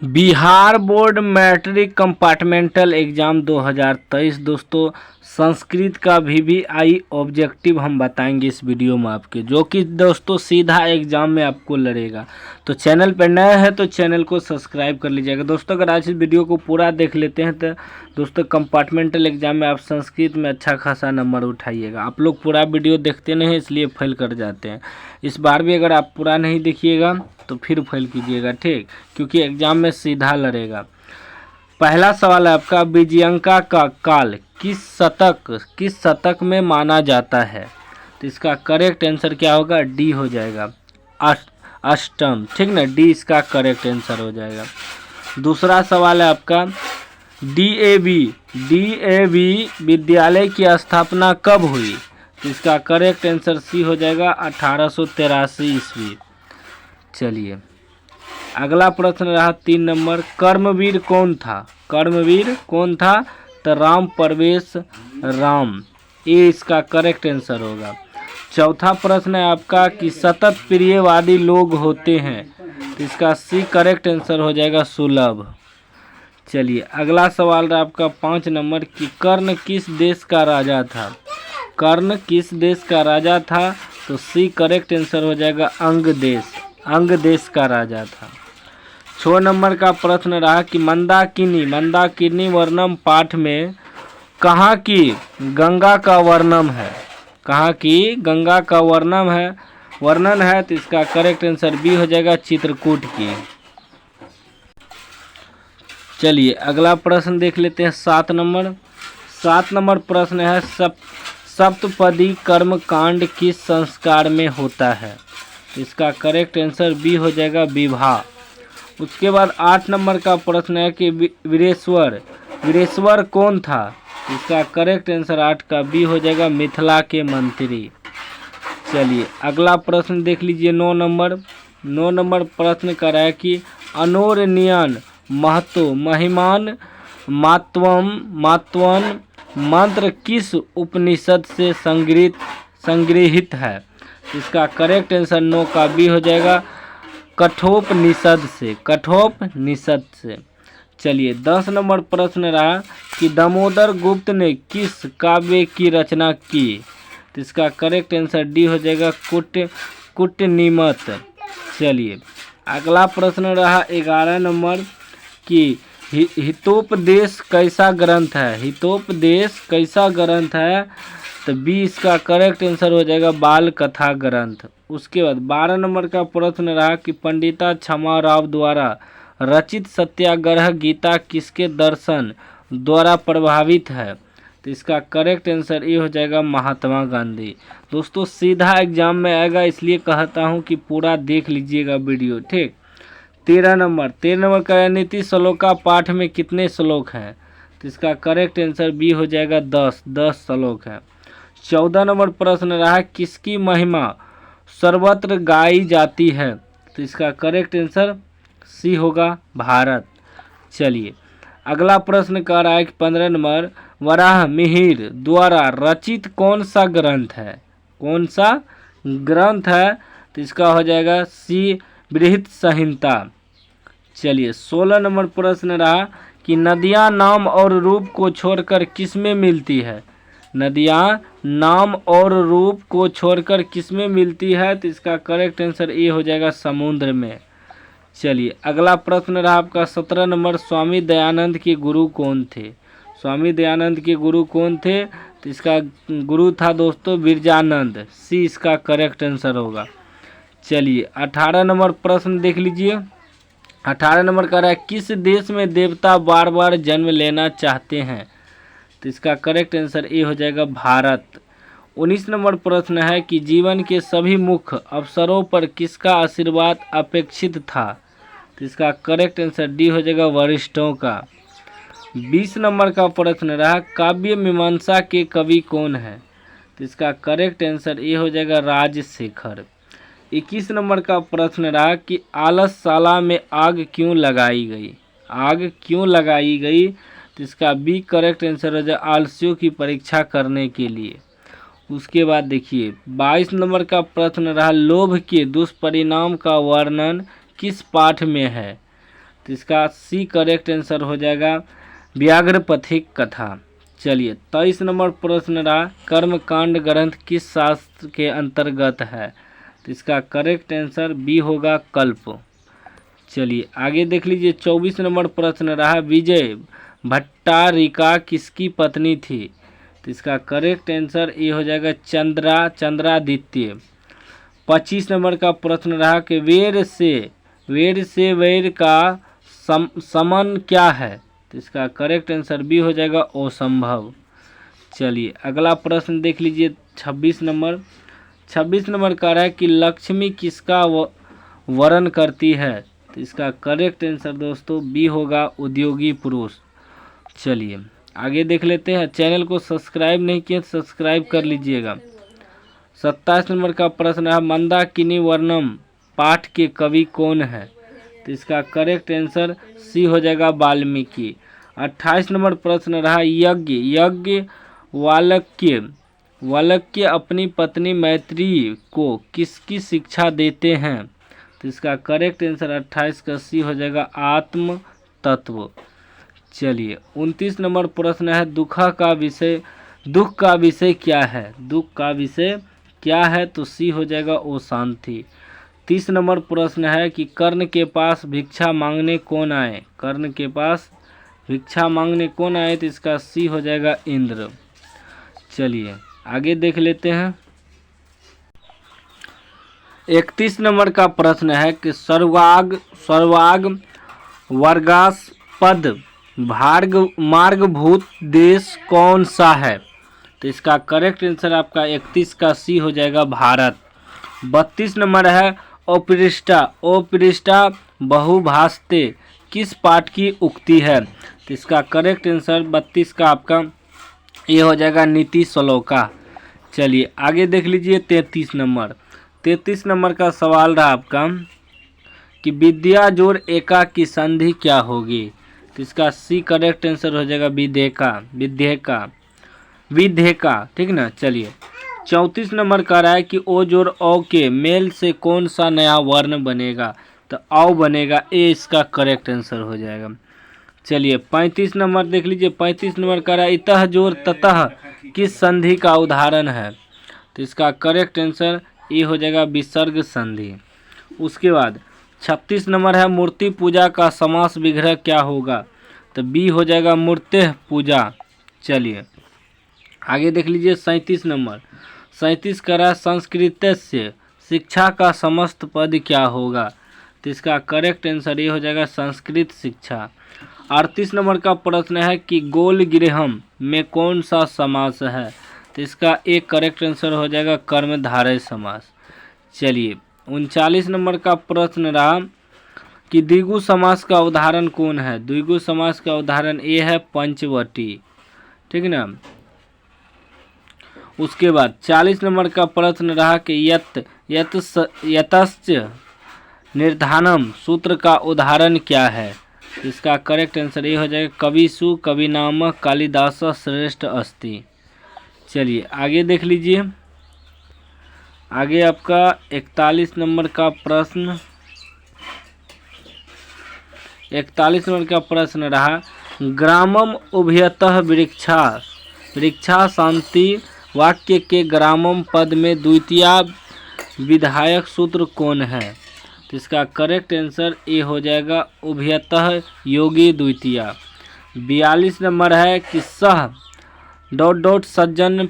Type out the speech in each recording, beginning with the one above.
Bihar board matric compartmental exam 2023 दोस्तों संस्कृत का VVI objective हम बताएंगे इस वीडियो में आपके, जो कि दोस्तों सीधा एग्ज़ाम में आपको लड़ेगा। तो चैनल पर नया है तो चैनल को सब्सक्राइब कर लीजिएगा। दोस्तों अगर आज इस वीडियो को पूरा देख लेते हैं तो दोस्तों कंपार्टमेंटल एग्ज़ाम में आप संस्कृत में अच्छा खासा नंबर उठाइएगा। आप लोग पूरा वीडियो देखते नहीं इसलिए फेल कर जाते हैं। इस बार भी अगर आप पूरा नहीं देखिएगा तो फिर फेल कीजिएगा, ठीक, क्योंकि एग्ज़ाम में सीधा लड़ेगा। पहला सवाल है आपका, विजयंका का काल किस शतक में माना जाता है? तो इसका करेक्ट आंसर क्या होगा? डी हो जाएगा, अष्टम, ठीक ना, डी इसका करेक्ट आंसर हो जाएगा। दूसरा सवाल है आपका, डीएवी विद्यालय की स्थापना कब हुई? तो इसका करेक्ट आंसर सी हो जाएगा, 1883 ईस्वी। चलिए अगला प्रश्न रहा 3 नंबर, कर्मवीर कौन था? कर्मवीर कौन था? तो राम प्रवेश राम, ये इसका करेक्ट आंसर होगा। चौथा प्रश्न है आपका कि सतत प्रियवादी लोग होते हैं, तो इसका सी करेक्ट आंसर हो जाएगा, सुलभ। चलिए अगला सवाल रहा आपका 5 नंबर कि कर्ण किस देश का राजा था? कर्ण किस देश का राजा था? तो सी करेक्ट आंसर हो जाएगा, अंग देश का राजा था। 6 नंबर का प्रश्न रहा कि मंदाकिनी वर्णम पाठ में कहाँ की गंगा का वर्णन है? कहाँ की गंगा का वर्णन है? तो इसका करेक्ट आंसर बी हो जाएगा, चित्रकूट की। चलिए अगला प्रश्न देख लेते हैं 7 नंबर। 7 नंबर प्रश्न है, सप्तपदी कर्म कांड किस संस्कार में होता है? इसका करेक्ट आंसर बी हो जाएगा, विवाह। उसके बाद 8 नंबर का प्रश्न है कि वीरेश्वर कौन था? इसका करेक्ट आंसर 8 का बी हो जाएगा, मिथिला के मंत्री। चलिए अगला प्रश्न देख लीजिए 9 नंबर। 9 नंबर प्रश्न कर रहा है कि अनोरणीयन महतो महिमान मात्वन मंत्र किस उपनिषद से संग्रहित है? इसका करेक्ट आंसर 9 का बी हो जाएगा, कठोपनिषद से। चलिए 10 नंबर प्रश्न रहा कि दामोदर गुप्त ने किस काव्य की रचना की? तो इसका करेक्ट आंसर डी हो जाएगा, कुटनीमत। चलिए अगला प्रश्न रहा 11 नंबर कि हितोपदेश कैसा ग्रंथ है? हितोपदेश कैसा ग्रंथ है? तो बी इसका करेक्ट आंसर हो जाएगा, बाल कथा ग्रंथ। उसके बाद 12 नंबर का प्रश्न रहा कि पंडिता क्षमा राव द्वारा रचित सत्याग्रह गीता किसके दर्शन द्वारा प्रभावित है? तो इसका करेक्ट आंसर ये हो जाएगा, महात्मा गांधी। दोस्तों सीधा एग्जाम में आएगा इसलिए कहता हूँ कि पूरा देख लीजिएगा वीडियो, ठीक। 13 नंबर का नीति श्लोका पाठ में कितने श्लोक हैं? तो इसका करेक्ट आंसर बी हो जाएगा, 10 श्लोक है। 14 नंबर प्रश्न रहा किसकी महिमा सर्वत्र गाई जाती है? तो इसका करेक्ट आंसर सी होगा, भारत। चलिए अगला प्रश्न कह रहा है कि 15 नंबर, वराह मिहिर द्वारा रचित कौन सा ग्रंथ है? कौन सा ग्रंथ है? तो इसका हो जाएगा सी, बृहत संहिता। चलिए 16 नंबर प्रश्न रहा कि नदियाँ नाम और रूप को छोड़कर किस में मिलती है? नदियाँ नाम और रूप को छोड़कर किस में मिलती है? तो इसका करेक्ट आंसर ए हो जाएगा, समुद्र में। चलिए अगला प्रश्न रहा आपका 17 नंबर, स्वामी दयानंद के गुरु कौन थे? स्वामी दयानंद के गुरु कौन थे? तो इसका गुरु था दोस्तों विरजानंद, सी इसका करेक्ट आंसर होगा। चलिए 18 नंबर प्रश्न देख लीजिए। 18 नंबर कह रहा है किस देश में देवता बार बार जन्म लेना चाहते हैं? तो इसका करेक्ट आंसर ए हो जाएगा, भारत। 19 नंबर प्रश्न है कि जीवन के सभी मुख्य अवसरों पर किसका आशीर्वाद अपेक्षित था? तो इसका करेक्ट आंसर डी हो जाएगा, वरिष्ठों का। 20 नंबर का प्रश्न रहा काव्य मीमांसा के कवि कौन है? तो इसका करेक्ट आंसर ए हो जाएगा, राजशेखर। 21 नंबर का प्रश्न रहा कि आलसशाला में आग क्यों लगाई गई? आग क्यों लगाई गई? तो इसका बी करेक्ट आंसर हो जाए, आलसियों की परीक्षा करने के लिए। उसके बाद देखिए 22 नंबर का प्रश्न रहा लोभ के दुष्परिणाम का वर्णन किस पाठ में है? तो इसका सी करेक्ट आंसर हो जाएगा व्याघ्रपथिक कथा। चलिए 23 नंबर प्रश्न रहा, कर्मकांड ग्रंथ किस शास्त्र के अंतर्गत है? तो इसका करेक्ट आंसर बी होगा कल्प। चलिए आगे देख लीजिए 24 नंबर प्रश्न रहा, विजय भट्टारिका किसकी पत्नी थी? तो इसका करेक्ट आंसर ये हो जाएगा चंद्रादित्य। 25 नंबर का प्रश्न रहा कि वेर से वैर का समन क्या है? तो इसका करेक्ट आंसर बी हो जाएगा असंभव। चलिए अगला प्रश्न देख लीजिए 26 नंबर कह रहा है कि लक्ष्मी किसका वर्ण करती है? तो इसका करेक्ट आंसर दोस्तों बी होगा उद्योगी पुरुष। चलिए आगे देख लेते हैं, चैनल को सब्सक्राइब नहीं किए तो सब्सक्राइब कर लीजिएगा। 27 नंबर का प्रश्न है, मंदाकिनी वर्णम पाठ के कवि कौन है? तो इसका करेक्ट आंसर सी हो जाएगा वाल्मीकि। 28 नंबर प्रश्न रहा, यज्ञ वाल्क्य अपनी पत्नी मैत्री को किसकी शिक्षा देते हैं? तो इसका करेक्ट आंसर 28 का सी हो जाएगा आत्म तत्व। चलिए 29 नंबर प्रश्न है, दुख का विषय क्या है? दुख का विषय क्या है? तो सी हो जाएगा ओ शांति। 30 नंबर प्रश्न है कि कर्ण के पास भिक्षा मांगने कौन आए? कर्ण के पास भिक्षा मांगने कौन आए? तो इसका सी हो जाएगा इंद्र। चलिए आगे देख लेते हैं, 31 नंबर का प्रश्न है कि सर्वाग वर्गास्पद मार्गभूत देश कौन सा है? तो इसका करेक्ट आंसर आपका 31 का सी हो जाएगा भारत। 32 नंबर है, ओपृष्टा बहुभाषते किस पाठ की उक्ति है? तो इसका करेक्ट आंसर 32 का आपका ये हो जाएगा नीति श्लोका। चलिए आगे देख लीजिए 33 नंबर का सवाल रहा आपका कि विद्या जोड़ एका की संधि क्या होगी? तो इसका सी करेक्ट आंसर हो जाएगा विधेका, ठीक ना। चलिए 34 नंबर का रहा है कि ओ जोड़ औ के मेल से कौन सा नया वर्ण बनेगा? तो औ बनेगा, ए इसका करेक्ट आंसर हो जाएगा। चलिए 35 नंबर देख लीजिए, 35 नंबर का रहा है इतः जोड़ ततः किस संधि का उदाहरण है? तो इसका करेक्ट आंसर ये हो जाएगा विसर्ग संधि। उसके बाद 36 नंबर है, मूर्ति पूजा का समास विग्रह क्या होगा? तो बी हो जाएगा मूर्तेः पूजा। चलिए आगे देख लीजिए 37 का रहा संस्कृत से शिक्षा का समस्त पद क्या होगा? तो इसका करेक्ट आंसर ये हो जाएगा संस्कृत शिक्षा। 38 नंबर का प्रश्न है कि गोल गृहम में कौन सा समास है? तो इसका एक करेक्ट आंसर हो जाएगा कर्मधारय समास। चलिए 39 नंबर का प्रश्न रहा कि द्विगु समास का उदाहरण कौन है? द्विगु समास का उदाहरण ये है पंचवटी, ठीक ना। उसके बाद 40 नंबर का प्रश्न रहा कि यतश्च निर्धानम सूत्र का उदाहरण क्या है? इसका करेक्ट आंसर ये हो जाएगा कविसु कविनाम कालिदास श्रेष्ठ अस्ति। चलिए आगे देख लीजिए, आगे आपका 41 नंबर का प्रश्न 41 नंबर का प्रश्न रहा ग्रामम उभयतः वृक्षा शांति वाक्य के ग्रामम पद में द्वितीय विधायक सूत्र कौन है? तो इसका करेक्ट आंसर ए हो जाएगा उभयतः योगी द्वितीय। 42 नंबर है कि सह ... सज्जन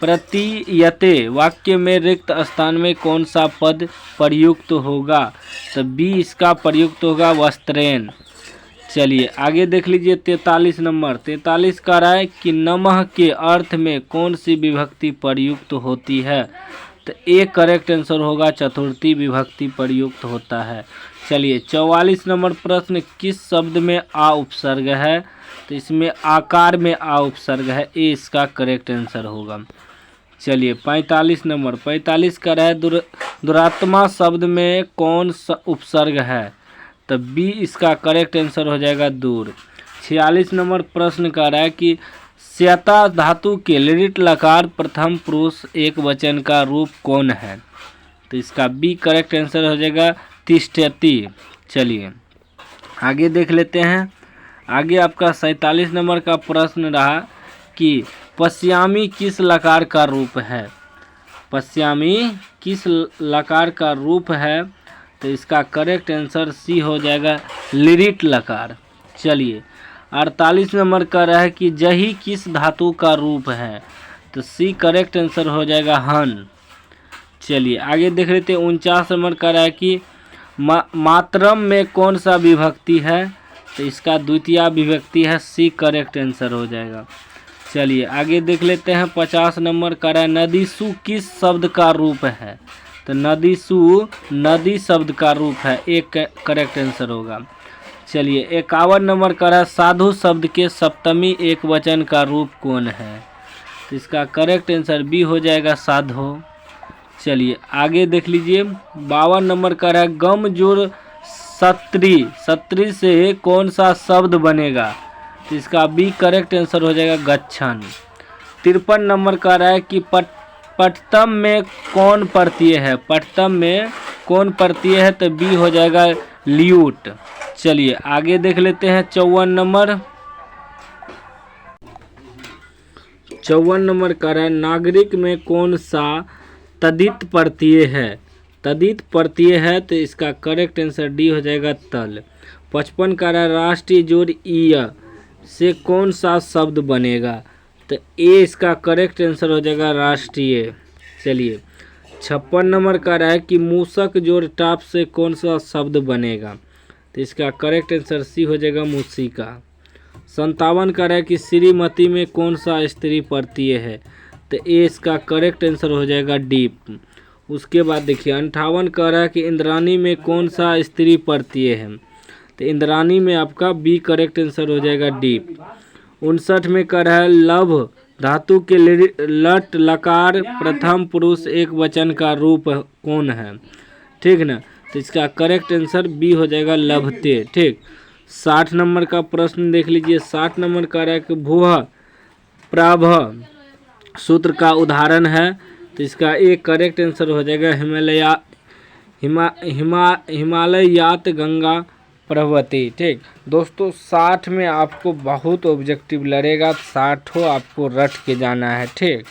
प्रतियते वाक्य में रिक्त स्थान में कौन सा पद प्रयुक्त होगा? तो बी इसका प्रयुक्त होगा वस्त्रेण। चलिए आगे देख लीजिए 43 का रहा है कि नमः के अर्थ में कौन सी विभक्ति प्रयुक्त होती है? तो ए करेक्ट आंसर होगा चतुर्थी विभक्ति प्रयुक्त होता है। चलिए 44 नंबर प्रश्न किस शब्द में आ उपसर्ग है? तो इसमें आकार में आ उपसर्ग है, ए इसका करेक्ट आंसर होगा। चलिए 45 का रहा है दुरात्मा शब्द में कौन सा उपसर्ग है? तो बी इसका करेक्ट आंसर हो जाएगा दूर। 46 नंबर प्रश्न का रहा है कि स्यता धातु के लिट लकार प्रथम पुरुष एक वचन का रूप कौन है? तो इसका बी करेक्ट आंसर हो जाएगा तिष्ठति। चलिए आगे देख लेते हैं। आगे आपका 47 नंबर का प्रश्न रहा कि पश्यामी किस लकार का रूप है। पश्यामी किस लकार का रूप है, तो इसका करेक्ट आंसर सी हो जाएगा, लिरिट लकार। चलिए 48 नंबर का रहा है कि जही किस धातु का रूप है, तो सी करेक्ट आंसर हो जाएगा, हन। चलिए आगे देख लेते हैं। 49 नंबर का रहा है कि मातरम में कौन सा विभक्ति है, तो इसका द्वितीय विभक्ति है, सी करेक्ट आंसर हो जाएगा। चलिए आगे देख लेते हैं। 50 नंबर का रहा है नदीसु किस शब्द का रूप है, तो नदीसु नदी शब्द का रूप है, एक करेक्ट आंसर होगा। चलिए 51 नंबर का रहा है साधु शब्द के सप्तमी एक वचन का रूप कौन है, तो इसका करेक्ट आंसर बी हो जाएगा, साधो। चलिए आगे देख लीजिए। 52 नंबर का रहा है गम जोड़ सत्री, सत्री से कौन सा शब्द बनेगा, तो इसका बी करेक्ट आंसर हो जाएगा, गच्छन। 53 नंबर का रहा है कि पठतम में कौन प्रत्यय है, पठतम में कौन प्रत्यय है, तो बी हो जाएगा, ल्यूट। चलिए आगे देख लेते हैं। 54 नंबर का रहा है नागरिक में कौन सा तदित प्रत्यय है, तदित प्रत्यय है, तो इसका करेक्ट आंसर डी हो जाएगा, तल। 55 का रहा है राष्ट्रीय जोड़ ईय से कौन सा शब्द बनेगा, तो ए इसका करेक्ट आंसर हो जाएगा, राष्ट्रीय। चलिए 56 नंबर का रहा है कि मूसक जोड़ टाप से कौन सा शब्द बनेगा, तो इसका करेक्ट आंसर सी हो जाएगा, मूसिका। 57 का रहा है कि श्रीमती में कौन सा स्त्री प्रत्यय है, तो ए इसका करेक्ट आंसर हो जाएगा, डीप। उसके बाद देखिए 58 का रहा है कि इंद्राणी में कौन सा स्त्री प्रत्यय है, तो इंद्राणी में आपका बी करेक्ट आंसर हो जाएगा, डीप। 59 में कर है लभ धातु के लट लकार प्रथम पुरुष एक वचन का रूप कौन है, ठीक ना, तो इसका करेक्ट आंसर बी हो जाएगा, लभते। ठीक। 60 नंबर का प्रश्न देख लीजिए। 60 नंबर का रहा है कि भूह प्राभ सूत्र का उदाहरण है, तो इसका एक करेक्ट आंसर हो जाएगा, हिमालयात गंगा प्रवती। ठीक दोस्तों, 60 में आपको बहुत ऑब्जेक्टिव लड़ेगा, 60 आपको रट के जाना है। ठीक।